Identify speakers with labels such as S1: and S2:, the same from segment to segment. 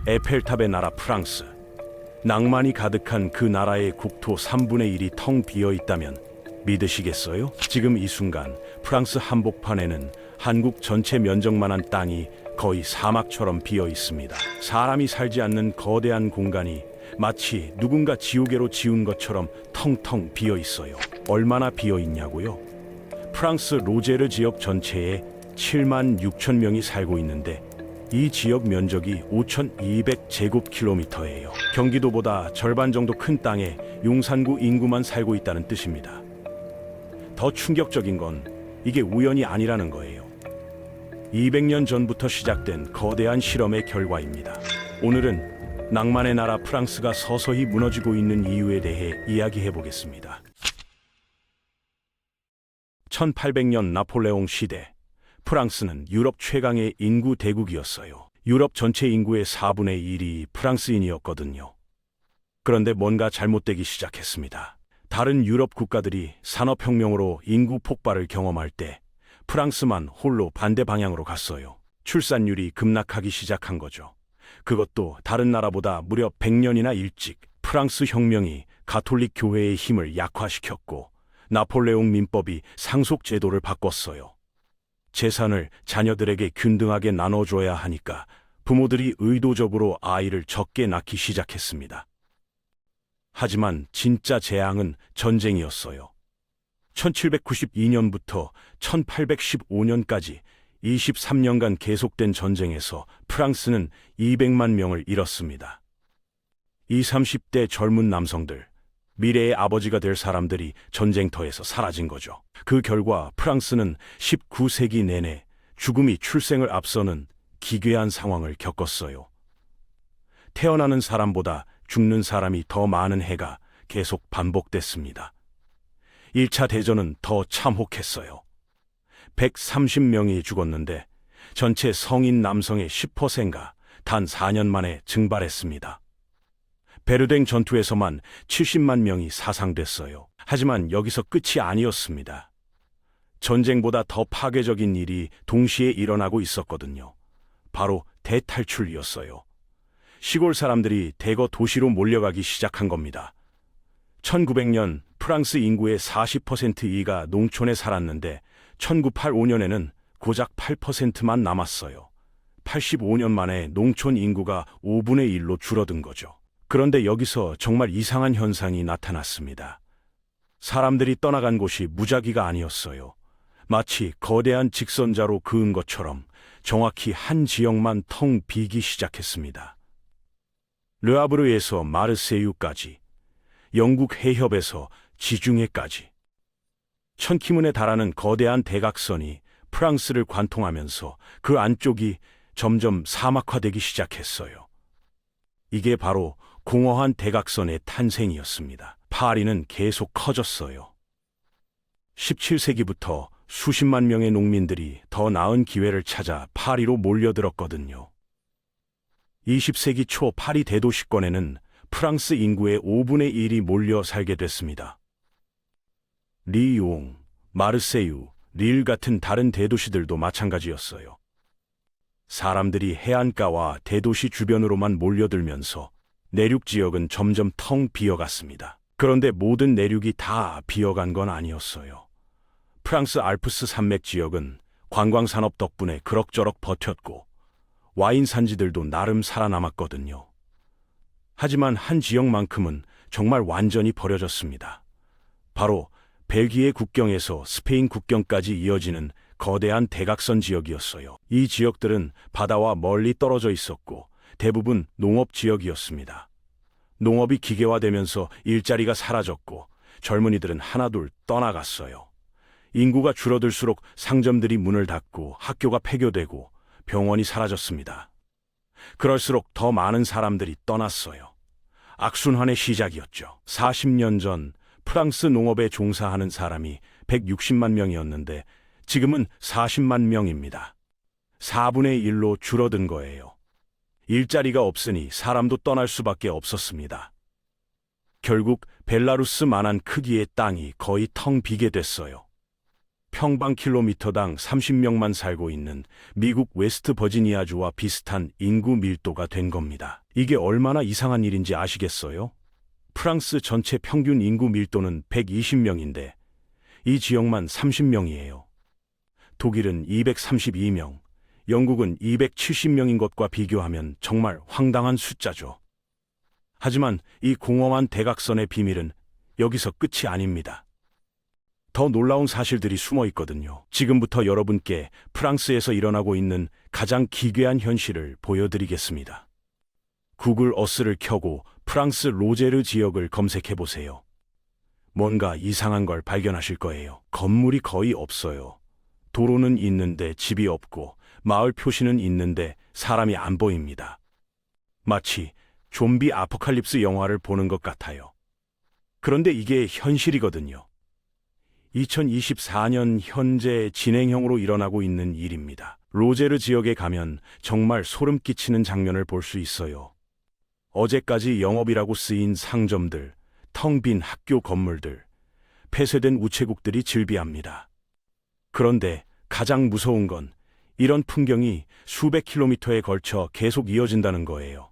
S1: 에펠탑의 나라 프랑스. 낭만이 가득한 그 나라의 국토 3분의 1이 텅 비어 있다면 믿으시겠어요? 지금 이 순간 프랑스 한복판에는 한국 전체 면적만한 땅이 거의 사막처럼 비어 있습니다. 사람이 살지 않는 거대한 공간이 마치 누군가 지우개로 지운 것처럼 텅텅 비어 있어요. 얼마나 비어 있냐고요? 프랑스 로제르 지역 전체에 7만 6천 명이 살고 있는데 이 지역 면적이 5,200제곱킬로미터예요. 경기도보다 절반 정도 큰 땅에 용산구 인구만 살고 있다는 뜻입니다. 더 충격적인 건 이게 우연이 아니라는 거예요. 200년 전부터 시작된 거대한 실험의 결과입니다. 오늘은 낭만의 나라 프랑스가 서서히 무너지고 있는 이유에 대해 이야기해 보겠습니다. 1800년 나폴레옹 시대, 프랑스는 유럽 최강의 인구 대국이었어요. 유럽 전체 인구의 4분의 1이 프랑스인이었거든요. 그런데 뭔가 잘못되기 시작했습니다. 다른 유럽 국가들이 산업혁명으로 인구 폭발을 경험할 때 프랑스만 홀로 반대 방향으로 갔어요. 출산율이 급락하기 시작한 거죠. 그것도 다른 나라보다 무려 100년이나 일찍. 프랑스 혁명이 가톨릭 교회의 힘을 약화시켰고 나폴레옹 민법이 상속 제도를 바꿨어요. 재산을 자녀들에게 균등하게 나눠줘야 하니까 부모들이 의도적으로 아이를 적게 낳기 시작했습니다. 하지만 진짜 재앙은 전쟁이었어요. 1792년부터 1815년까지 23년간 계속된 전쟁에서 프랑스는 200만 명을 잃었습니다. 20, 30대 젊은 남성들, 미래의 아버지가 될 사람들이 전쟁터에서 사라진 거죠. 그 결과 프랑스는 19세기 내내 죽음이 출생을 앞서는 기괴한 상황을 겪었어요. 태어나는 사람보다 죽는 사람이 더 많은 해가 계속 반복됐습니다. 1차 대전은 더 참혹했어요. 130명이 죽었는데 전체 성인 남성의 10%가 단 4년 만에 증발했습니다. 베르댕 전투에서만 70만 명이 사상됐어요. 하지만 여기서 끝이 아니었습니다. 전쟁보다 더 파괴적인 일이 동시에 일어나고 있었거든요. 바로 대탈출이었어요. 시골 사람들이 대거 도시로 몰려가기 시작한 겁니다. 1900년 프랑스 인구의 40%이가 농촌에 살았는데 1985년에는 고작 8%만 남았어요. 85년 만에 농촌 인구가 5분의 1로 줄어든 거죠. 그런데 여기서 정말 이상한 현상이 나타났습니다. 사람들이 떠나간 곳이 무작위가 아니었어요. 마치 거대한 직선자로 그은 것처럼 정확히 한 지역만 텅 비기 시작했습니다. 르아브르에서 마르세유까지, 영국 해협에서 지중해까지 1000키문에 달하는 거대한 대각선이 프랑스를 관통하면서 그 안쪽이 점점 사막화되기 시작했어요. 이게 바로 공허한 대각선의 탄생이었습니다. 파리는 계속 커졌어요. 17세기부터 수십만 명의 농민들이 더 나은 기회를 찾아 파리로 몰려들었거든요. 20세기 초 파리 대도시권에는 프랑스 인구의 5분의 1이 몰려 살게 됐습니다. 리옹, 마르세유, 릴 같은 다른 대도시들도 마찬가지였어요. 사람들이 해안가와 대도시 주변으로만 몰려들면서 내륙 지역은 점점 텅 비어갔습니다. 그런데 모든 내륙이 다 비어간 건 아니었어요. 프랑스 알프스 산맥 지역은 관광산업 덕분에 그럭저럭 버텼고 와인 산지들도 나름 살아남았거든요. 하지만 한 지역만큼은 정말 완전히 버려졌습니다. 바로 벨기에 국경에서 스페인 국경까지 이어지는 거대한 대각선 지역이었어요. 이 지역들은 바다와 멀리 떨어져 있었고 대부분 농업 지역이었습니다. 농업이 기계화되면서 일자리가 사라졌고 젊은이들은 하나둘 떠나갔어요. 인구가 줄어들수록 상점들이 문을 닫고 학교가 폐교되고 병원이 사라졌습니다. 그럴수록 더 많은 사람들이 떠났어요. 악순환의 시작이었죠. 40년 전 프랑스 농업에 종사하는 사람이 160만 명이었는데 지금은 40만 명입니다. 4분의 1로 줄어든 거예요. 일자리가 없으니 사람도 떠날 수밖에 없었습니다. 결국 벨라루스만한 크기의 땅이 거의 텅 비게 됐어요. 평방킬로미터당 30명만 살고 있는 미국 웨스트 버지니아주와 비슷한 인구 밀도가 된 겁니다. 이게 얼마나 이상한 일인지 아시겠어요? 프랑스 전체 평균 인구 밀도는 120명인데 이 지역만 30명이에요. 독일은 232명, 영국은 270명인 것과 비교하면 정말 황당한 숫자죠. 하지만 이 공허한 대각선의 비밀은 여기서 끝이 아닙니다. 더 놀라운 사실들이 숨어 있거든요. 지금부터 여러분께 프랑스에서 일어나고 있는 가장 기괴한 현실을 보여드리겠습니다. 구글 어스를 켜고 프랑스 로제르 지역을 검색해 보세요. 뭔가 이상한 걸 발견하실 거예요. 건물이 거의 없어요. 도로는 있는데 집이 없고 마을 표시는 있는데 사람이 안 보입니다. 마치 좀비 아포칼립스 영화를 보는 것 같아요. 그런데 이게 현실이거든요. 2024년 현재 진행형으로 일어나고 있는 일입니다. 로제르 지역에 가면 정말 소름 끼치는 장면을 볼 수 있어요. 어제까지 영업이라고 쓰인 상점들, 텅 빈 학교 건물들, 폐쇄된 우체국들이 즐비합니다. 그런데 가장 무서운 건 이런 풍경이 수백 킬로미터에 걸쳐 계속 이어진다는 거예요.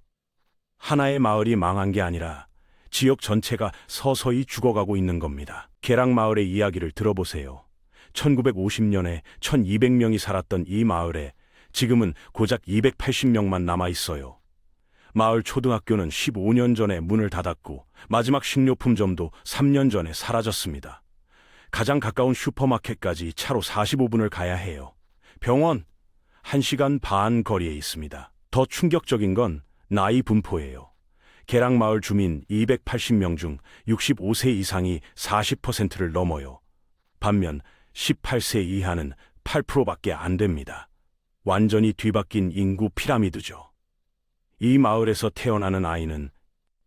S1: 하나의 마을이 망한 게 아니라 지역 전체가 서서히 죽어가고 있는 겁니다. 계랑마을의 이야기를 들어보세요. 1950년에 1200명이 살았던 이 마을에 지금은 고작 280명만 남아있어요. 마을 초등학교는 15년 전에 문을 닫았고 마지막 식료품점도 3년 전에 사라졌습니다. 가장 가까운 슈퍼마켓까지 차로 45분을 가야 해요. 병원 1시간 반 거리에 있습니다. 더 충격적인 건 나이 분포예요. 계랑마을 주민 280명 중 65세 이상이 40%를 넘어요. 반면 18세 이하는 8%밖에 안 됩니다. 완전히 뒤바뀐 인구 피라미드죠. 이 마을에서 태어나는 아이는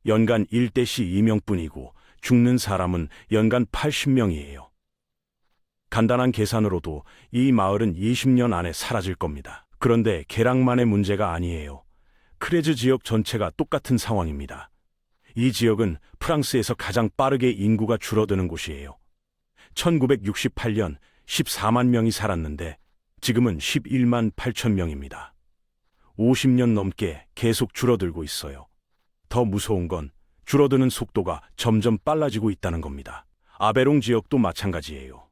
S1: 연간 1대씩 2명뿐이고 죽는 사람은 연간 80명이에요. 간단한 계산으로도 이 마을은 20년 안에 사라질 겁니다. 그런데 계랑만의 문제가 아니에요. 크레즈 지역 전체가 똑같은 상황입니다. 이 지역은 프랑스에서 가장 빠르게 인구가 줄어드는 곳이에요. 1968년 14만 명이 살았는데 지금은 11만 8천 명입니다. 50년 넘게 계속 줄어들고 있어요. 더 무서운 건 줄어드는 속도가 점점 빨라지고 있다는 겁니다. 아베롱 지역도 마찬가지예요.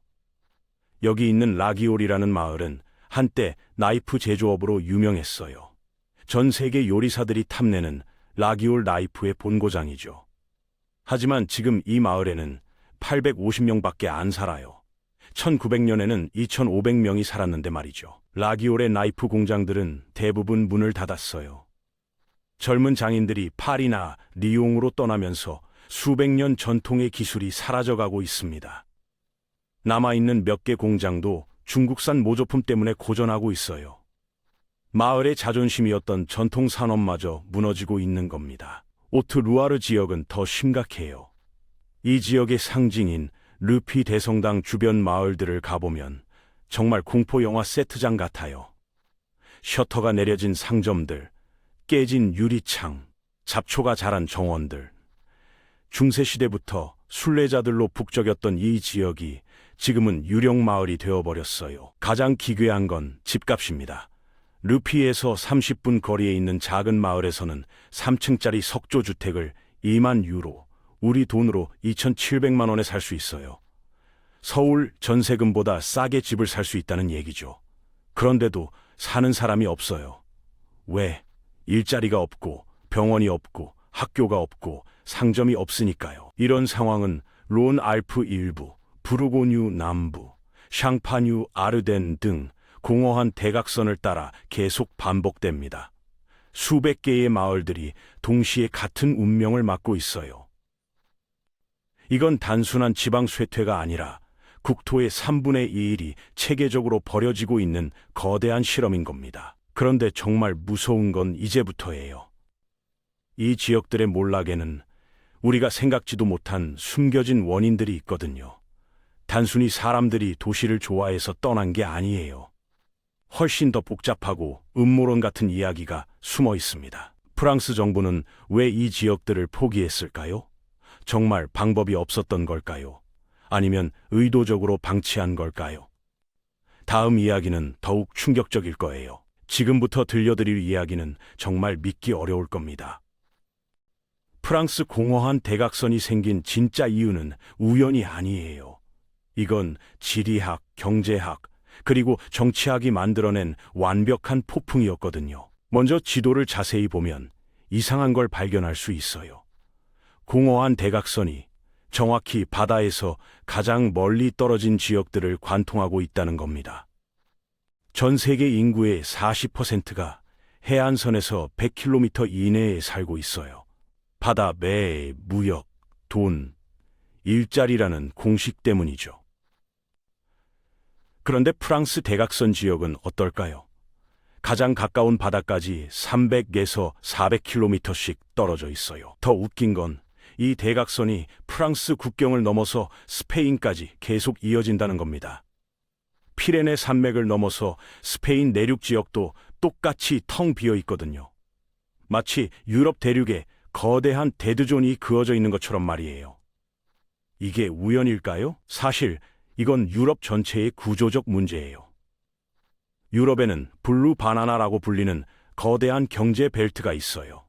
S1: 여기 있는 라기올이라는 마을은 한때 나이프 제조업으로 유명했어요. 전 세계 요리사들이 탐내는 라기올 나이프의 본고장이죠. 하지만 지금 이 마을에는 850명밖에 안 살아요. 1900년에는 2500명이 살았는데 말이죠. 라기올의 나이프 공장들은 대부분 문을 닫았어요. 젊은 장인들이 파리나 리옹으로 떠나면서 수백 년 전통의 기술이 사라져가고 있습니다. 남아있는 몇 개 공장도 중국산 모조품 때문에 고전하고 있어요. 마을의 자존심이었던 전통 산업마저 무너지고 있는 겁니다. 오트 루아르 지역은 더 심각해요. 이 지역의 상징인 르피 대성당 주변 마을들을 가보면 정말 공포 영화 세트장 같아요. 셔터가 내려진 상점들, 깨진 유리창, 잡초가 자란 정원들. 중세시대부터 순례자들로 북적였던 이 지역이 지금은 유령 마을이 되어버렸어요. 가장 기괴한 건 집값입니다. 르피에서 30분 거리에 있는 작은 마을에서는 3층짜리 석조주택을 2만 유로, 우리 돈으로 2,700만 원에 살 수 있어요. 서울 전세금보다 싸게 집을 살 수 있다는 얘기죠. 그런데도 사는 사람이 없어요. 왜? 일자리가 없고 병원이 없고 학교가 없고 상점이 없으니까요. 이런 상황은 론 알프 일부, 부르고뉴 남부, 샹파뉴 아르덴 등 공허한 대각선을 따라 계속 반복됩니다. 수백 개의 마을들이 동시에 같은 운명을 맞고 있어요. 이건 단순한 지방 쇠퇴가 아니라 국토의 3분의 2일이 체계적으로 버려지고 있는 거대한 실험인 겁니다. 그런데 정말 무서운 건 이제부터예요. 이 지역들의 몰락에는 우리가 생각지도 못한 숨겨진 원인들이 있거든요. 단순히 사람들이 도시를 좋아해서 떠난 게 아니에요. 훨씬 더 복잡하고 음모론 같은 이야기가 숨어 있습니다. 프랑스 정부는 왜 이 지역들을 포기했을까요? 정말 방법이 없었던 걸까요? 아니면 의도적으로 방치한 걸까요? 다음 이야기는 더욱 충격적일 거예요. 지금부터 들려드릴 이야기는 정말 믿기 어려울 겁니다. 프랑스 공허한 대각선이 생긴 진짜 이유는 우연이 아니에요. 이건 지리학, 경제학, 그리고 정치학이 만들어낸 완벽한 폭풍이었거든요. 먼저 지도를 자세히 보면 이상한 걸 발견할 수 있어요. 공허한 대각선이 정확히 바다에서 가장 멀리 떨어진 지역들을 관통하고 있다는 겁니다. 전 세계 인구의 40%가 해안선에서 100km 이내에 살고 있어요. 바다, 매, 무역, 돈, 일자리라는 공식 때문이죠. 그런데 프랑스 대각선 지역은 어떨까요? 가장 가까운 바다까지 300에서 400km씩 떨어져 있어요. 더 웃긴 건 이 대각선이 프랑스 국경을 넘어서 스페인까지 계속 이어진다는 겁니다. 피레네 산맥을 넘어서 스페인 내륙 지역도 똑같이 텅 비어 있거든요. 마치 유럽 대륙에 거대한 데드존이 그어져 있는 것처럼 말이에요. 이게 우연일까요? 사실 이건 유럽 전체의 구조적 문제예요. 유럽에는 블루 바나나라고 불리는 거대한 경제 벨트가 있어요.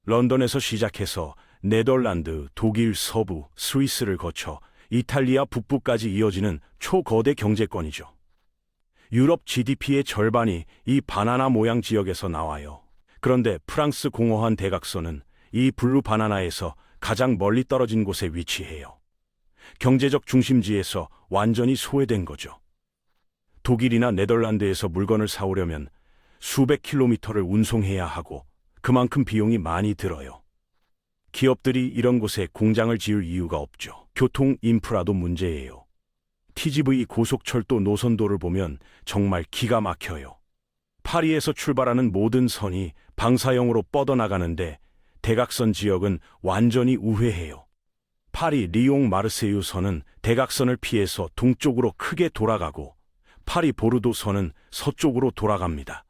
S1: 런던에서 시작해서 네덜란드, 독일 서부, 스위스를 거쳐 이탈리아 북부까지 이어지는 초거대 경제권이죠. 유럽 GDP의 절반이 이 바나나 모양 지역에서 나와요. 그런데 프랑스 공허한 대각선은 이 블루 바나나에서 가장 멀리 떨어진 곳에 위치해요. 경제적 중심지에서 완전히 소외된 거죠. 독일이나 네덜란드에서 물건을 사오려면 수백 킬로미터를 운송해야 하고 그만큼 비용이 많이 들어요. 기업들이 이런 곳에 공장을 지을 이유가 없죠. 교통 인프라도 문제예요. TGV 고속철도 노선도를 보면 정말 기가 막혀요. 파리에서 출발하는 모든 선이 방사형으로 뻗어나가는데 대각선 지역은 완전히 우회해요. 파리 리옹 마르세유 선은 대각선을 피해서 동쪽으로 크게 돌아가고 파리 보르도 선은 서쪽으로 돌아갑니다.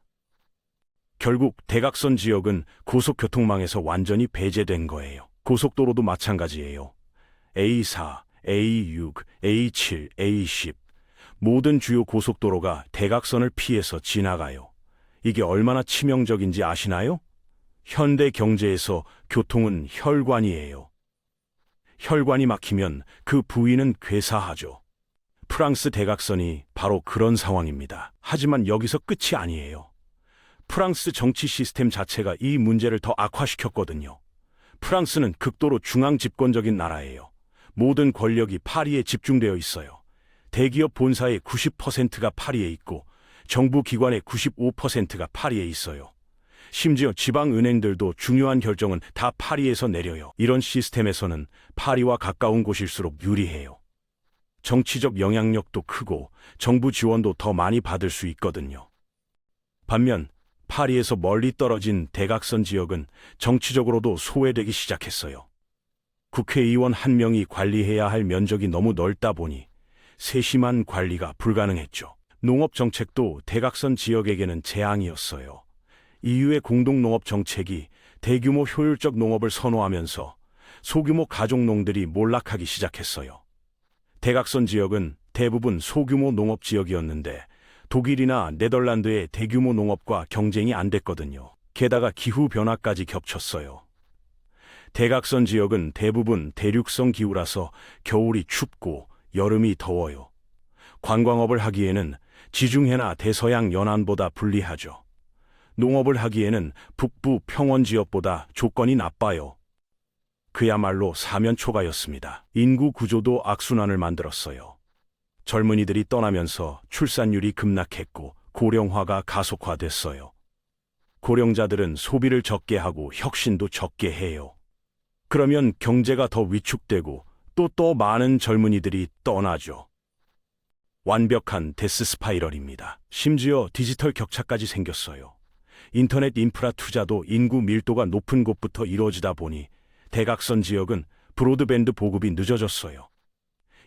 S1: 결국 대각선 지역은 고속교통망에서 완전히 배제된 거예요. 고속도로도 마찬가지예요. A4, A6, A7, A10 모든 주요 고속도로가 대각선을 피해서 지나가요. 이게 얼마나 치명적인지 아시나요? 현대 경제에서 교통은 혈관이에요. 혈관이 막히면 그 부위는 괴사하죠. 프랑스 대각선이 바로 그런 상황입니다. 하지만 여기서 끝이 아니에요. 프랑스 정치 시스템 자체가 이 문제를 더 악화시켰거든요. 프랑스는 극도로 중앙 집권적인 나라예요. 모든 권력이 파리에 집중되어 있어요. 대기업 본사의 90%가 파리에 있고 정부 기관의 95%가 파리에 있어요. 심지어 지방은행들도 중요한 결정은 다 파리에서 내려요. 이런 시스템에서는 파리와 가까운 곳일수록 유리해요. 정치적 영향력도 크고 정부 지원도 더 많이 받을 수 있거든요. 반면 파리에서 멀리 떨어진 대각선 지역은 정치적으로도 소외되기 시작했어요. 국회의원 한 명이 관리해야 할 면적이 너무 넓다 보니 세심한 관리가 불가능했죠. 농업 정책도 대각선 지역에게는 재앙이었어요. EU의 공동농업 정책이 대규모 효율적 농업을 선호하면서 소규모 가족농들이 몰락하기 시작했어요. 대각선 지역은 대부분 소규모 농업 지역이었는데 독일이나 네덜란드의 대규모 농업과 경쟁이 안 됐거든요. 게다가 기후변화까지 겹쳤어요. 대각선 지역은 대부분 대륙성 기후라서 겨울이 춥고 여름이 더워요. 관광업을 하기에는 지중해나 대서양 연안보다 불리하죠. 농업을 하기에는 북부 평원 지역보다 조건이 나빠요. 그야말로 사면초가였습니다. 인구 구조도 악순환을 만들었어요. 젊은이들이 떠나면서 출산율이 급락했고 고령화가 가속화됐어요. 고령자들은 소비를 적게 하고 혁신도 적게 해요. 그러면 경제가 더 위축되고 또 많은 젊은이들이 떠나죠. 완벽한 데스 스파이럴입니다. 심지어 디지털 격차까지 생겼어요. 인터넷 인프라 투자도 인구 밀도가 높은 곳부터 이루어지다 보니 대각선 지역은 브로드밴드 보급이 늦어졌어요.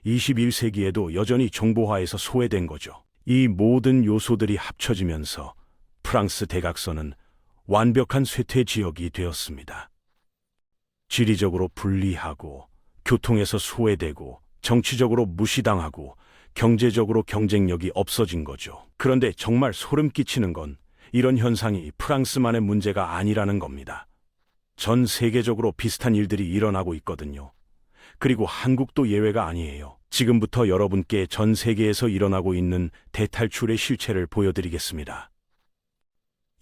S1: 21세기에도 여전히 정보화에서 소외된 거죠. 이 모든 요소들이 합쳐지면서 프랑스 대각선은 완벽한 쇠퇴 지역이 되었습니다. 지리적으로 분리하고 교통에서 소외되고 정치적으로 무시당하고 경제적으로 경쟁력이 없어진 거죠. 그런데 정말 소름 끼치는 건 이런 현상이 프랑스만의 문제가 아니라는 겁니다. 전 세계적으로 비슷한 일들이 일어나고 있거든요. 그리고 한국도 예외가 아니에요. 지금부터 여러분께 전 세계에서 일어나고 있는 대탈출의 실체를 보여드리겠습니다.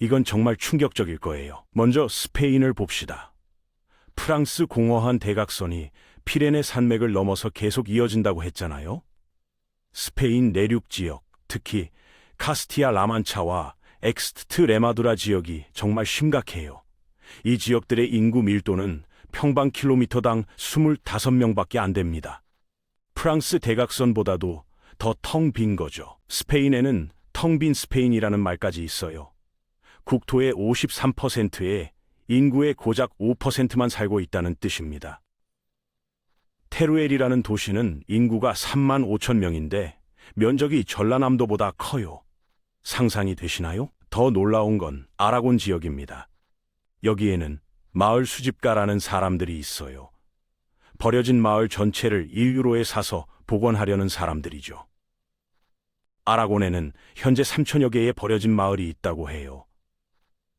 S1: 이건 정말 충격적일 거예요. 먼저 스페인을 봅시다. 프랑스 공허한 대각선이 피레네 산맥을 넘어서 계속 이어진다고 했잖아요. 스페인 내륙 지역, 특히 카스티아 라만차와 엑스트레마두라 지역이 정말 심각해요. 이 지역들의 인구 밀도는 평방킬로미터당 25명밖에 안 됩니다. 프랑스 대각선보다도 더 텅 빈 거죠. 스페인에는 텅 빈 스페인이라는 말까지 있어요. 국토의 53%에 인구의 고작 5%만 살고 있다는 뜻입니다. 테루엘이라는 도시는 인구가 3만 5천 명인데 면적이 전라남도보다 커요. 상상이 되시나요? 더 놀라운 건 아라곤 지역입니다. 여기에는 마을 수집가라는 사람들이 있어요. 버려진 마을 전체를 1유로에 사서 복원하려는 사람들이죠. 아라곤에는 현재 3천여 개의 버려진 마을이 있다고 해요.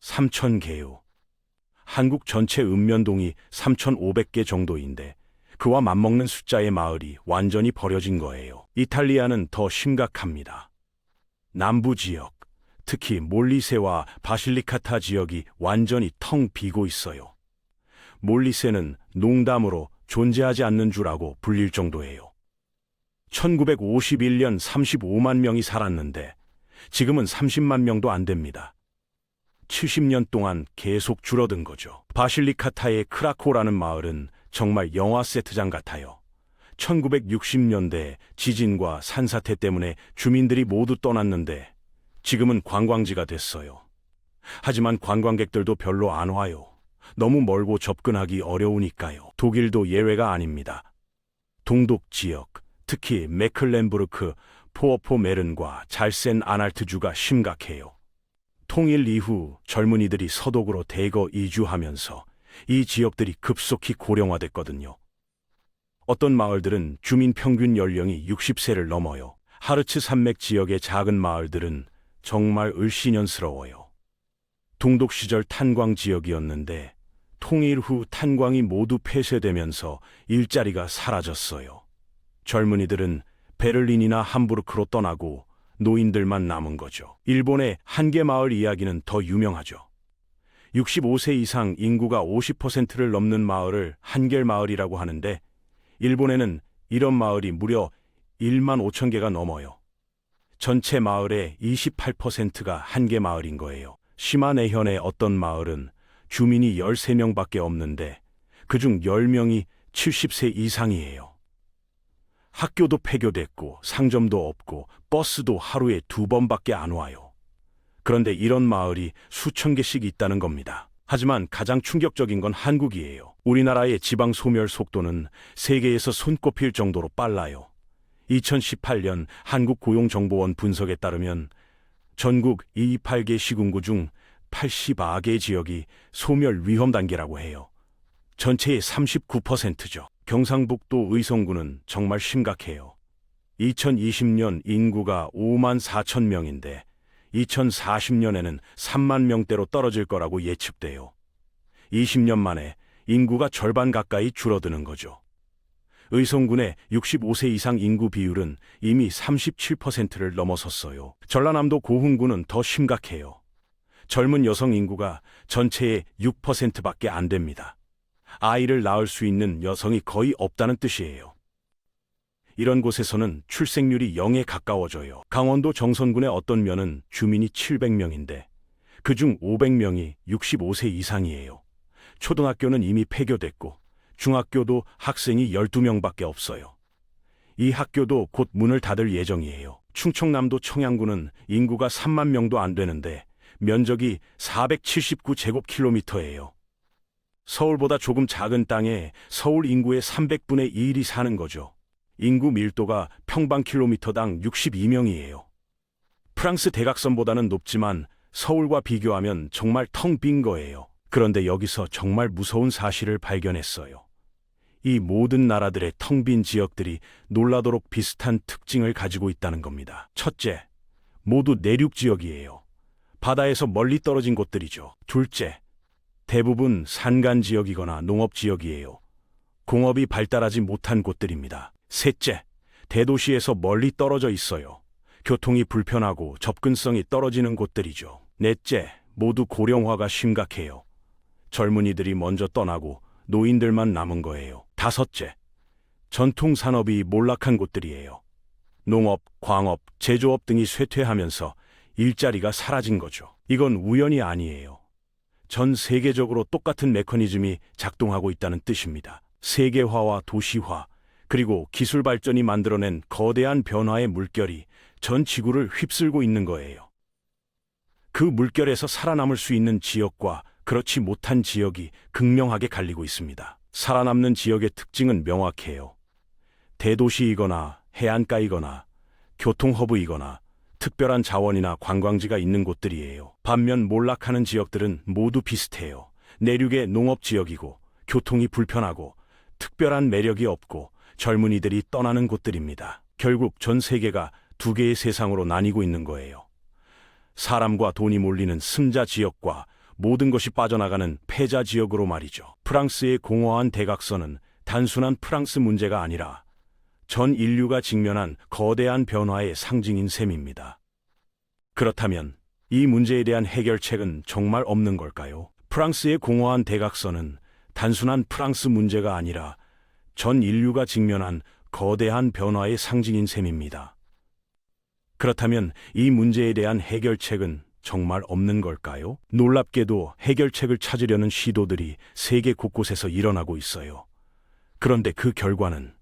S1: 3,000개요. 한국 전체 읍면동이 3,500개 정도인데 그와 맞먹는 숫자의 마을이 완전히 버려진 거예요. 이탈리아는 더 심각합니다. 남부 지역, 특히 몰리세와 바실리카타 지역이 완전히 텅 비고 있어요. 몰리세는 농담으로 존재하지 않는 주라고 불릴 정도예요. 1951년 35만 명이 살았는데 지금은 30만 명도 안 됩니다. 70년 동안 계속 줄어든 거죠. 바실리카타의 크라코라는 마을은 정말 영화 세트장 같아요. 1960년대 지진과 산사태 때문에 주민들이 모두 떠났는데 지금은 관광지가 됐어요. 하지만 관광객들도 별로 안 와요. 너무 멀고 접근하기 어려우니까요. 독일도 예외가 아닙니다. 동독 지역, 특히 메클렌부르크, 포어포메른과 잘센 아날트주가 심각해요. 통일 이후 젊은이들이 서독으로 대거 이주하면서 이 지역들이 급속히 고령화됐거든요. 어떤 마을들은 주민 평균 연령이 60세를 넘어요. 하르츠 산맥 지역의 작은 마을들은 정말 을씨년스러워요. 동독 시절 탄광 지역이었는데 통일 후 탄광이 모두 폐쇄되면서 일자리가 사라졌어요. 젊은이들은 베를린이나 함부르크로 떠나고 노인들만 남은 거죠. 일본의 한계 마을 이야기는 더 유명하죠. 65세 이상 인구가 50%를 넘는 마을을 한겔 마을이라고 하는데 일본에는 이런 마을이 무려 1만 5천 개가 넘어요. 전체 마을의 28%가 한계 마을인 거예요. 시마네현의 어떤 마을은 주민이 13명밖에 없는데 그중 10명이 70세 이상이에요. 학교도 폐교됐고 상점도 없고 버스도 하루에 2번밖에 안 와요. 그런데 이런 마을이 수천 개씩 있다는 겁니다. 하지만 가장 충격적인 건 한국이에요. 우리나라의 지방 소멸 속도는 세계에서 손꼽힐 정도로 빨라요. 2018년 한국고용정보원 분석에 따르면 전국 228개 시군구 중 84개 지역이 소멸 위험 단계라고 해요. 전체의 39%죠. 경상북도 의성구는 정말 심각해요. 2020년 인구가 5만 4천 명인데 2040년에는 3만 명대로 떨어질 거라고 예측돼요. 20년 만에 인구가 절반 가까이 줄어드는 거죠. 의성군의 65세 이상 인구 비율은 이미 37%를 넘어섰어요. 전라남도 고흥군은 더 심각해요. 젊은 여성 인구가 전체의 6%밖에 안 됩니다. 아이를 낳을 수 있는 여성이 거의 없다는 뜻이에요. 이런 곳에서는 출생률이 0에 가까워져요. 강원도 정선군의 어떤 면은 주민이 700명인데 그중 500명이 65세 이상이에요. 초등학교는 이미 폐교됐고 중학교도 학생이 12명밖에 없어요. 이 학교도 곧 문을 닫을 예정이에요. 충청남도 청양군은 인구가 3만 명도 안 되는데 면적이 479제곱킬로미터예요. 서울보다 조금 작은 땅에 서울 인구의 300분의 1이 사는 거죠. 인구 밀도가 평방킬로미터당 62명이에요. 프랑스 대각선보다는 높지만 서울과 비교하면 정말 텅 빈 거예요. 그런데 여기서 정말 무서운 사실을 발견했어요. 이 모든 나라들의 텅 빈 지역들이 놀라도록 비슷한 특징을 가지고 있다는 겁니다. 첫째, 모두 내륙 지역이에요. 바다에서 멀리 떨어진 곳들이죠. 둘째, 대부분 산간 지역이거나 농업 지역이에요. 공업이 발달하지 못한 곳들입니다. 셋째, 대도시에서 멀리 떨어져 있어요. 교통이 불편하고 접근성이 떨어지는 곳들이죠. 넷째, 모두 고령화가 심각해요. 젊은이들이 먼저 떠나고 노인들만 남은 거예요. 다섯째, 전통 산업이 몰락한 곳들이에요. 농업, 광업, 제조업 등이 쇠퇴하면서 일자리가 사라진 거죠. 이건 우연이 아니에요. 전 세계적으로 똑같은 메커니즘이 작동하고 있다는 뜻입니다. 세계화와 도시화, 그리고 기술 발전이 만들어낸 거대한 변화의 물결이 전 지구를 휩쓸고 있는 거예요. 그 물결에서 살아남을 수 있는 지역과 그렇지 못한 지역이 극명하게 갈리고 있습니다. 살아남는 지역의 특징은 명확해요. 대도시이거나 해안가이거나 교통허브이거나 특별한 자원이나 관광지가 있는 곳들이에요. 반면 몰락하는 지역들은 모두 비슷해요. 내륙의 농업지역이고 교통이 불편하고 특별한 매력이 없고 젊은이들이 떠나는 곳들입니다. 결국 전 세계가 두 개의 세상으로 나뉘고 있는 거예요. 사람과 돈이 몰리는 승자 지역과 모든 것이 빠져나가는 패자 지역으로 말이죠. 프랑스의 공허한 대각선은 단순한 프랑스 문제가 아니라 전 인류가 직면한 거대한 변화의 상징인 셈입니다. 그렇다면 이 문제에 대한 해결책은 정말 없는 걸까요? 프랑스의 공허한 대각선은 단순한 프랑스 문제가 아니라 전 인류가 직면한 거대한 변화의 상징인 셈입니다. 그렇다면 이 문제에 대한 해결책은 정말 없는 걸까요? 놀랍게도 해결책을 찾으려는 시도들이 세계 곳곳에서 일어나고 있어요. 그런데 그 결과는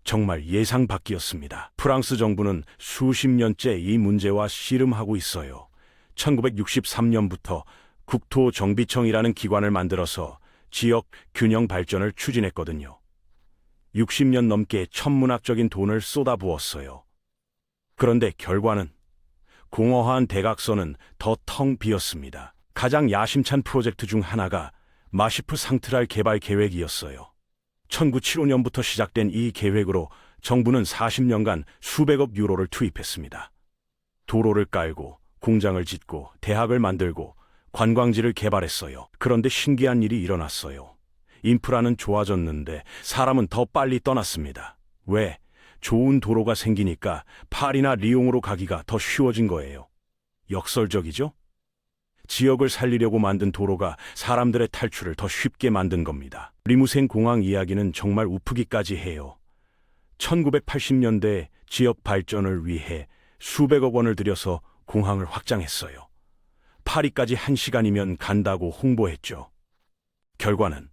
S1: 정말 예상 밖이었습니다. 프랑스 정부는 수십 년째 이 문제와 씨름하고 있어요. 1963년부터 국토정비청이라는 기관을 만들어서 지역 균형 발전을 추진했거든요. 60년 넘게 천문학적인 돈을 쏟아부었어요. 그런데 결과는 공허한 대각선은 더 텅 비었습니다. 가장 야심찬 프로젝트 중 하나가 마시프 상트랄 개발 계획이었어요. 1975년부터 시작된 이 계획으로 정부는 40년간 수백억 유로를 투입했습니다. 도로를 깔고 공장을 짓고 대학을 만들고 관광지를 개발했어요. 그런데 신기한 일이 일어났어요. 인프라는 좋아졌는데 사람은 더 빨리 떠났습니다. 왜? 좋은 도로가 생기니까 파리나 리옹으로 가기가 더 쉬워진 거예요. 역설적이죠? 지역을 살리려고 만든 도로가 사람들의 탈출을 더 쉽게 만든 겁니다. 리무생 공항 이야기는 정말 우프기까지 해요. 1980년대 지역 발전을 위해 수백억 원을 들여서 공항을 확장했어요. 파리까지 1시간이면 간다고 홍보했죠. 결과는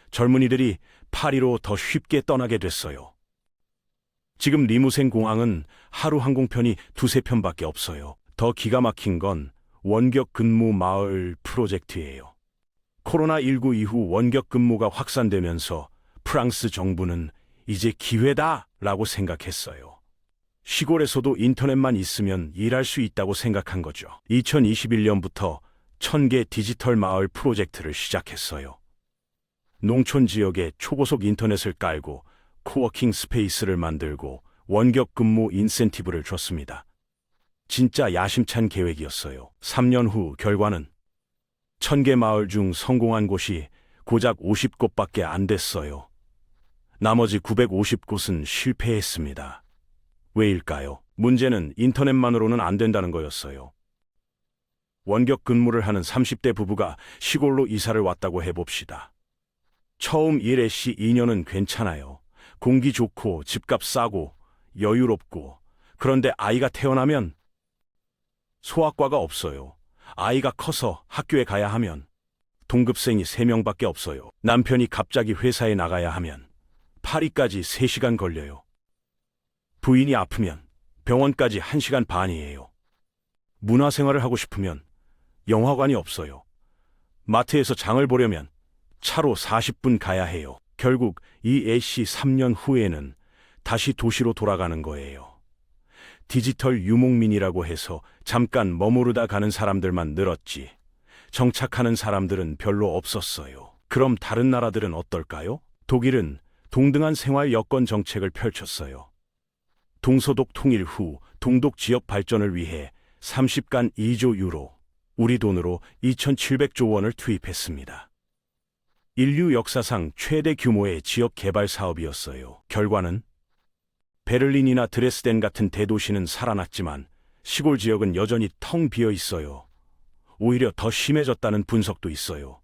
S1: 젊은이들이 파리로 더 쉽게 떠나게 됐어요. 지금 리무생 공항은 하루 항공편이 2~3편밖에 없어요. 더 기가 막힌 건 원격 근무 마을 프로젝트예요. 코로나19 이후 원격 근무가 확산되면서 프랑스 정부는 이제 기회다라고 생각했어요. 시골에서도 인터넷만 있으면 일할 수 있다고 생각한 거죠. 2021년부터 1000개 디지털 마을 프로젝트를 시작했어요. 농촌 지역에 초고속 인터넷을 깔고 코워킹 스페이스를 만들고 원격 근무 인센티브를 줬습니다. 진짜 야심찬 계획이었어요. 3년 후 결과는 1000개 마을 중 성공한 곳이 고작 50곳밖에 안 됐어요. 나머지 950곳은 실패했습니다. 왜일까요? 문제는 인터넷만으로는 안 된다는 거였어요. 원격 근무를 하는 30대 부부가 시골로 이사를 왔다고 해봅시다. 처음 일에 시 2년은 괜찮아요. 공기 좋고 집값 싸고 여유롭고. 그런데 아이가 태어나면 소아과가 없어요. 아이가 커서 학교에 가야 하면 동급생이 3명밖에 없어요. 남편이 갑자기 회사에 나가야 하면 파리까지 3시간 걸려요. 부인이 아프면 병원까지 1시간 반이에요. 문화생활을 하고 싶으면 영화관이 없어요. 마트에서 장을 보려면 차로 40분 가야 해요. 결국 이 애씨 3년 후에는 다시 도시로 돌아가는 거예요. 디지털 유목민이라고 해서 잠깐 머무르다 가는 사람들만 늘었지 정착하는 사람들은 별로 없었어요. 그럼 다른 나라들은 어떨까요? 독일은 동등한 생활 여건 정책을 펼쳤어요. 동서독 통일 후 동독 지역 발전을 위해 30간 2조 유로, 우리 돈으로 2,700조 원을 투입했습니다. 인류 역사상 최대 규모의 지역 개발 사업이었어요. 결과는 베를린이나 드레스덴 같은 대도시는 살아났지만 시골 지역은 여전히 텅 비어 있어요. 오히려 더 심해졌다는 분석도 있어요.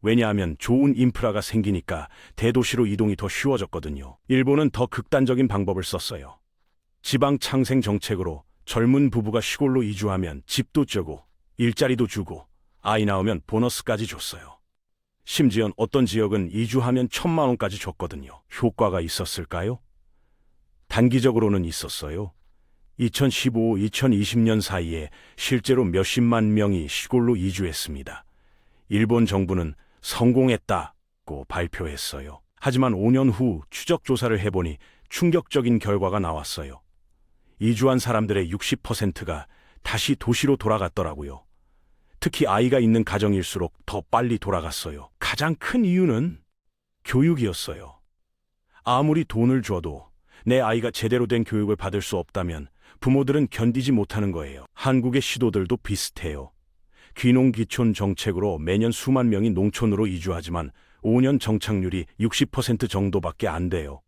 S1: 왜냐하면 좋은 인프라가 생기니까 대도시로 이동이 더 쉬워졌거든요. 일본은 더 극단적인 방법을 썼어요. 지방 창생 정책으로 젊은 부부가 시골로 이주하면 집도 주고 일자리도 주고 아이 낳으면 보너스까지 줬어요. 심지어 어떤 지역은 이주하면 1,000만 원까지 줬거든요. 효과가 있었을까요? 단기적으로는 있었어요. 2015-2020년 사이에 실제로 몇십만 명이 시골로 이주했습니다. 일본 정부는 성공했다고 발표했어요. 하지만 5년 후 추적 조사를 해보니 충격적인 결과가 나왔어요. 이주한 사람들의 60%가 다시 도시로 돌아갔더라고요. 특히 아이가 있는 가정일수록 더 빨리 돌아갔어요. 가장 큰 이유는 교육이었어요. 아무리 돈을 줘도 내 아이가 제대로 된 교육을 받을 수 없다면 부모들은 견디지 못하는 거예요. 한국의 시도들도 비슷해요. 귀농귀촌 정책으로 매년 수만 명이 농촌으로 이주하지만 5년 정착률이 60% 정도밖에 안 돼요.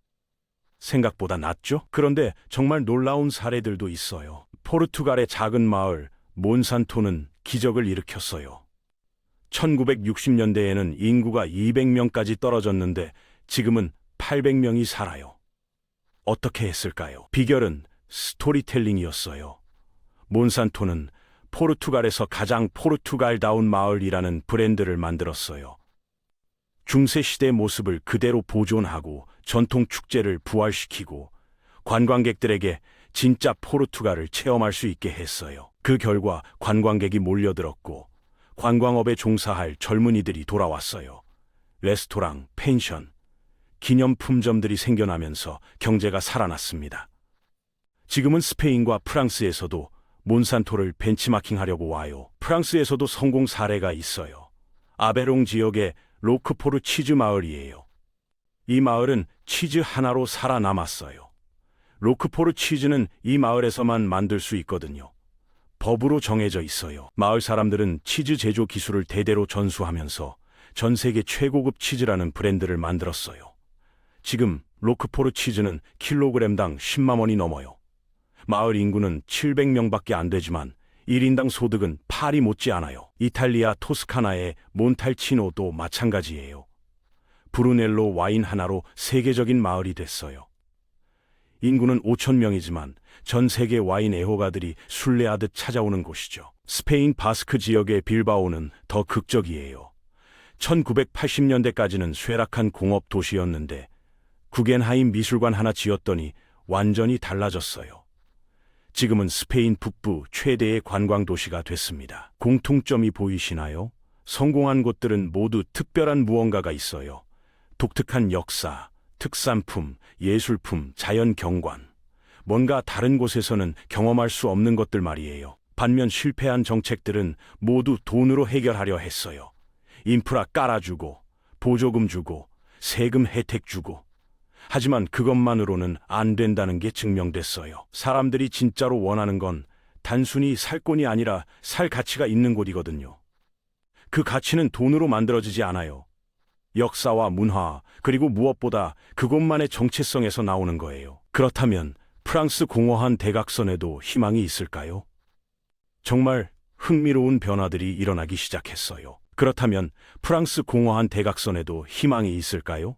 S1: 생각보다 낮죠? 그런데 정말 놀라운 사례들도 있어요. 포르투갈의 작은 마을 몬산토는 기적을 일으켰어요. 1960년대에는 인구가 200명까지 떨어졌는데 지금은 800명이 살아요. 어떻게 했을까요? 비결은 스토리텔링이었어요. 몬산토는 포르투갈에서 가장 포르투갈다운 마을이라는 브랜드를 만들었어요. 중세시대 모습을 그대로 보존하고 전통 축제를 부활시키고 관광객들에게 진짜 포르투갈을 체험할 수 있게 했어요. 그 결과 관광객이 몰려들었고 관광업에 종사할 젊은이들이 돌아왔어요. 레스토랑, 펜션, 기념품점들이 생겨나면서 경제가 살아났습니다. 지금은 스페인과 프랑스에서도 몬산토를 벤치마킹하려고 와요. 프랑스에서도 성공 사례가 있어요. 아베롱 지역의 로크포르 치즈 마을이에요. 이 마을은 치즈 하나로 살아남았어요. 로크포르 치즈는 이 마을에서만 만들 수 있거든요. 법으로 정해져 있어요. 마을 사람들은 치즈 제조 기술을 대대로 전수하면서 전 세계 최고급 치즈라는 브랜드를 만들었어요. 지금 로크포르 치즈는 킬로그램당 10만 원이 넘어요. 마을 인구는 700명밖에 안 되지만 1인당 소득은 파리 못지 않아요. 이탈리아 토스카나의 몬탈치노도 마찬가지예요. 브루넬로 와인 하나로 세계적인 마을이 됐어요. 인구는 5천 명이지만 전 세계 와인 애호가들이 순례하듯 찾아오는 곳이죠. 스페인 바스크 지역의 빌바오는 더 극적이에요. 1980년대까지는 쇠락한 공업 도시였는데 구겐하임 미술관 하나 지었더니 완전히 달라졌어요. 지금은 스페인 북부 최대의 관광 도시가 됐습니다. 공통점이 보이시나요? 성공한 곳들은 모두 특별한 무언가가 있어요. 독특한 역사, 특산품, 예술품, 자연 경관. 뭔가 다른 곳에서는 경험할 수 없는 것들 말이에요. 반면 실패한 정책들은 모두 돈으로 해결하려 했어요. 인프라 깔아주고, 보조금 주고, 세금 혜택 주고. 하지만 그것만으로는 안 된다는 게 증명됐어요. 사람들이 진짜로 원하는 건 단순히 살 곳이 아니라 살 가치가 있는 곳이거든요. 그 가치는 돈으로 만들어지지 않아요. 역사와 문화, 그리고 무엇보다 그곳만의 정체성에서 나오는 거예요. 그렇다면 프랑스 공허한 대각선에도 희망이 있을까요? 정말 흥미로운 변화들이 일어나기 시작했어요. 그렇다면 프랑스 공허한 대각선에도 희망이 있을까요?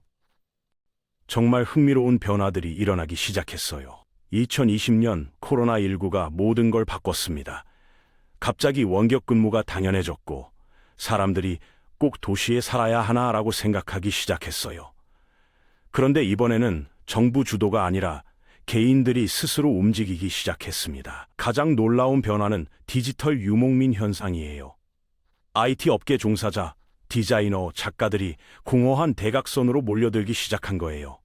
S1: 정말 흥미로운 변화들이 일어나기 시작했어요. 2020년 코로나19가 모든 걸 바꿨습니다. 갑자기 원격 근무가 당연해졌고 사람들이 꼭 도시에 살아야 하나라고 생각하기 시작했어요. 그런데 이번에는 정부 주도가 아니라 개인들이 스스로 움직이기 시작했습니다. 가장 놀라운 변화는 디지털 유목민 현상이에요. IT 업계 종사자, 디자이너, 작가들이 공허한 대각선으로 몰려들기 시작한 거예요.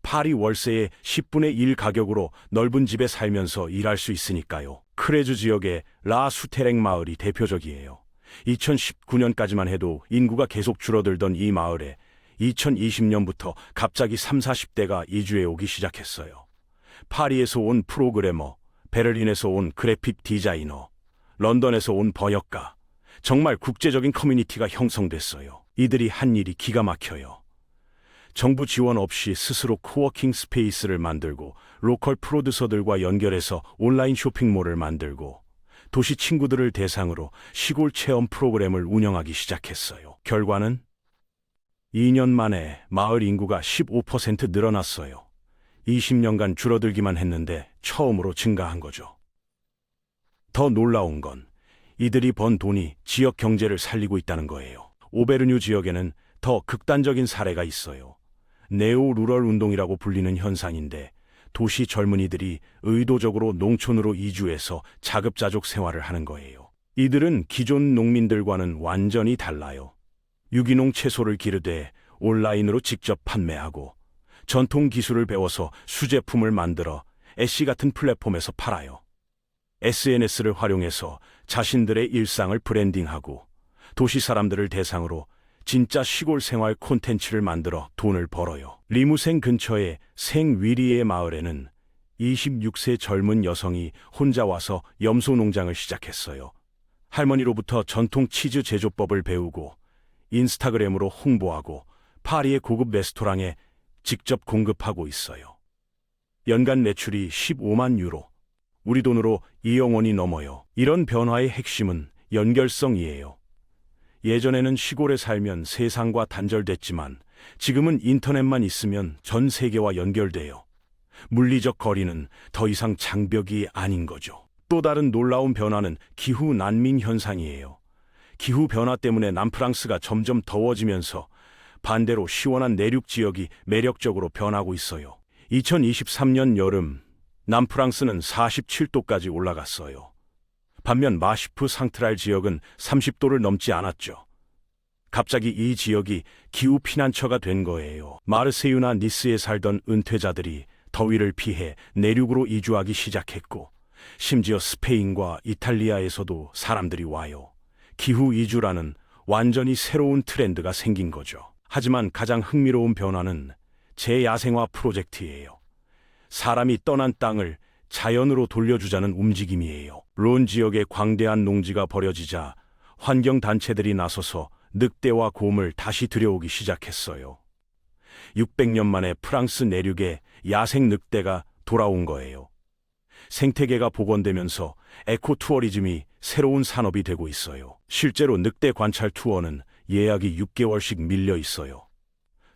S1: 파리 월세의 10분의 1 가격으로 넓은 집에 살면서 일할 수 있으니까요. 크레주 지역의 라 수테랭 마을이 대표적이에요. 2019년까지만 해도 인구가 계속 줄어들던 이 마을에 2020년부터 갑자기 3, 40대가 이주해 오기 시작했어요. 파리에서 온 프로그래머, 베를린에서 온 그래픽 디자이너, 런던에서 온 번역가, 정말 국제적인 커뮤니티가 형성됐어요. 이들이 한 일이 기가 막혀요. 정부 지원 없이 스스로 코워킹 스페이스를 만들고 로컬 프로듀서들과 연결해서 온라인 쇼핑몰을 만들고 도시 친구들을 대상으로 시골 체험 프로그램을 운영하기 시작했어요. 결과는 2년 만에 마을 인구가 15% 늘어났어요. 20년간 줄어들기만 했는데 처음으로 증가한 거죠. 더 놀라운 건 이들이 번 돈이 지역 경제를 살리고 있다는 거예요. 오베르뉴 지역에는 더 극단적인 사례가 있어요. 네오 루럴 운동이라고 불리는 현상인데 도시 젊은이들이 의도적으로 농촌으로 이주해서 자급자족 생활을 하는 거예요. 이들은 기존 농민들과는 완전히 달라요. 유기농 채소를 기르되 온라인으로 직접 판매하고 전통 기술을 배워서 수제품을 만들어 애쉬 같은 플랫폼에서 팔아요. SNS를 활용해서 자신들의 일상을 브랜딩하고 도시 사람들을 대상으로 진짜 시골 생활 콘텐츠를 만들어 돈을 벌어요. 리무생 근처의 생위리에 마을에는 26세 젊은 여성이 혼자 와서 염소 농장을 시작했어요. 할머니로부터 전통 치즈 제조법을 배우고 인스타그램으로 홍보하고 파리의 고급 레스토랑에 직접 공급하고 있어요. 연간 매출이 15만 유로, 우리 돈으로 2억 원이 넘어요. 이런 변화의 핵심은 연결성이에요. 예전에는 시골에 살면 세상과 단절됐지만 지금은 인터넷만 있으면 전 세계와 연결돼요. 물리적 거리는 더 이상 장벽이 아닌 거죠. 또 다른 놀라운 변화는 기후 난민 현상이에요. 기후 변화 때문에 남프랑스가 점점 더워지면서 반대로 시원한 내륙 지역이 매력적으로 변하고 있어요. 2023년 여름 남프랑스는 47도까지 올라갔어요. 반면 마시프 상트랄 지역은 30도를 넘지 않았죠. 갑자기 이 지역이 기후 피난처가 된 거예요. 마르세유나 니스에 살던 은퇴자들이 더위를 피해 내륙으로 이주하기 시작했고 심지어 스페인과 이탈리아에서도 사람들이 와요. 기후 이주라는 완전히 새로운 트렌드가 생긴 거죠. 하지만 가장 흥미로운 변화는 재야생화 프로젝트예요. 사람이 떠난 땅을 자연으로 돌려주자는 움직임이에요. 론 지역의 광대한 농지가 버려지자 환경단체들이 나서서 늑대와 곰을 다시 들여오기 시작했어요. 600년 만에 프랑스 내륙에 야생 늑대가 돌아온 거예요. 생태계가 복원되면서 에코투어리즘이 새로운 산업이 되고 있어요. 실제로 늑대 관찰 투어는 예약이 6개월씩 밀려 있어요.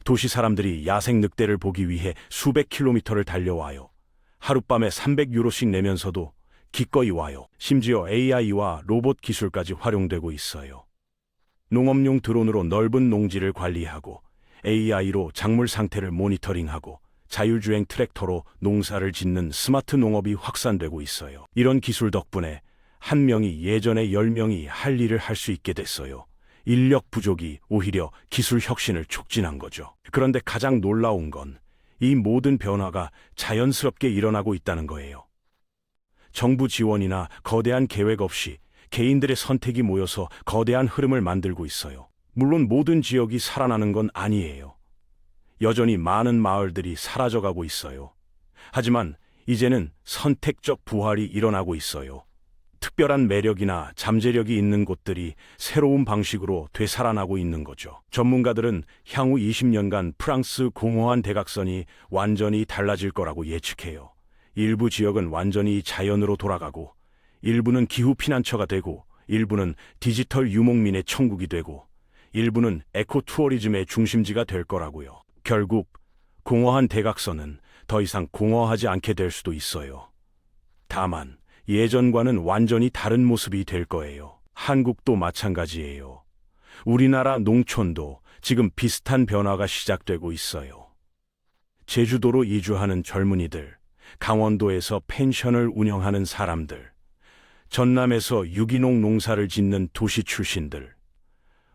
S1: 도시 사람들이 야생 늑대를 보기 위해 수백 킬로미터를 달려와요. 하룻밤에 300유로씩 내면서도 기꺼이 와요. 심지어 AI와 로봇 기술까지 활용되고 있어요. 농업용 드론으로 넓은 농지를 관리하고 AI로 작물 상태를 모니터링하고 자율주행 트랙터로 농사를 짓는 스마트 농업이 확산되고 있어요. 이런 기술 덕분에 한 명이 예전에 10명이 할 일을 할 수 있게 됐어요. 인력 부족이 오히려 기술 혁신을 촉진한 거죠. 그런데 가장 놀라운 건 이 모든 변화가 자연스럽게 일어나고 있다는 거예요. 정부 지원이나 거대한 계획 없이 개인들의 선택이 모여서 거대한 흐름을 만들고 있어요. 물론 모든 지역이 살아나는 건 아니에요. 여전히 많은 마을들이 사라져가고 있어요. 하지만 이제는 선택적 부활이 일어나고 있어요. 특별한 매력이나 잠재력이 있는 곳들이 새로운 방식으로 되살아나고 있는 거죠. 전문가들은 향후 20년간 프랑스 공허한 대각선이 완전히 달라질 거라고 예측해요. 일부 지역은 완전히 자연으로 돌아가고, 일부는 기후 피난처가 되고, 일부는 디지털 유목민의 천국이 되고, 일부는 에코투어리즘의 중심지가 될 거라고요. 결국 공허한 대각선은 더 이상 공허하지 않게 될 수도 있어요. 다만 예전과는 완전히 다른 모습이 될 거예요. 한국도 마찬가지예요. 우리나라 농촌도 지금 비슷한 변화가 시작되고 있어요. 제주도로 이주하는 젊은이들, 강원도에서 펜션을 운영하는 사람들, 전남에서 유기농 농사를 짓는 도시 출신들,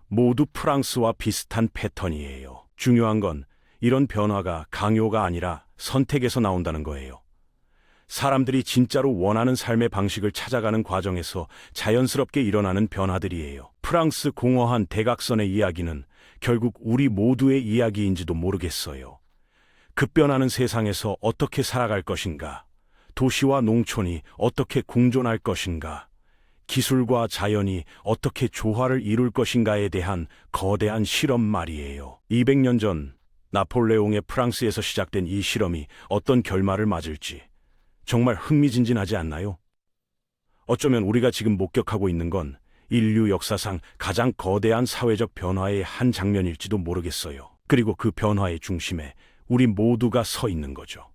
S1: 모두 프랑스와 비슷한 패턴이에요. 중요한 건 이런 변화가 강요가 아니라 선택에서 나온다는 거예요. 사람들이 진짜로 원하는 삶의 방식을 찾아가는 과정에서 자연스럽게 일어나는 변화들이에요. 프랑스 공허한 대각선의 이야기는 결국 우리 모두의 이야기인지도 모르겠어요. 급변하는 세상에서 어떻게 살아갈 것인가? 도시와 농촌이 어떻게 공존할 것인가? 기술과 자연이 어떻게 조화를 이룰 것인가에 대한 거대한 실험 말이에요. 200년 전 나폴레옹의 프랑스에서 시작된 이 실험이 어떤 결말을 맞을지 정말 흥미진진하지 않나요? 어쩌면 우리가 지금 목격하고 있는 건 인류 역사상 가장 거대한 사회적 변화의 한 장면일지도 모르겠어요. 그리고 그 변화의 중심에 우리 모두가 서 있는 거죠.